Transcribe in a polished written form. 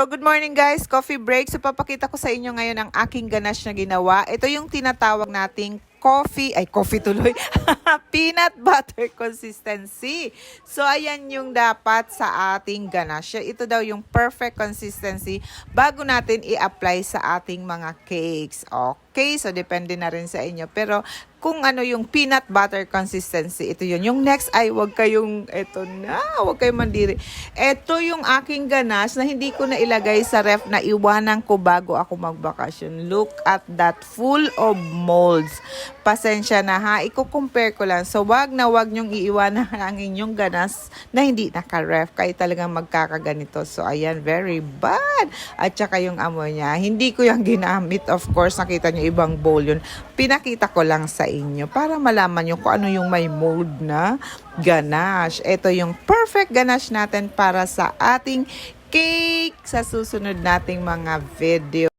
So, good morning guys. Coffee break. So, papakita ko sa inyo ngayon ang aking ganache na ginawa. Ito yung tinatawag nating coffee tuloy. Peanut butter consistency. So, ayan yung dapat sa ating ganache. Ito daw yung perfect consistency bago natin i-apply sa ating mga cakes. Okay? So, depende na rin sa inyo. Pero, kung ano yung peanut butter consistency, ito yun. Yung next ay wag kayong mandiri. Ito yung aking ganache na hindi ko na ilagay sa ref, na iwanan ko bago ako magbakasyon. Look at that, full of molds. Pasensya na ha, i-compare ko lang. So wag nyong iiwanan ang inyong ganache na hindi naka-ref. Kayo talagang magkakaganito. So ayan, very bad. At saka yung amoy niya, hindi ko yung ginamit. Of course, nakita nyo ibang bowl yun. Pinakita ko lang sa inyo para malaman nyo kung ano yung may mold na ganache. Ito yung perfect ganache natin para sa ating cake sa susunod nating mga video.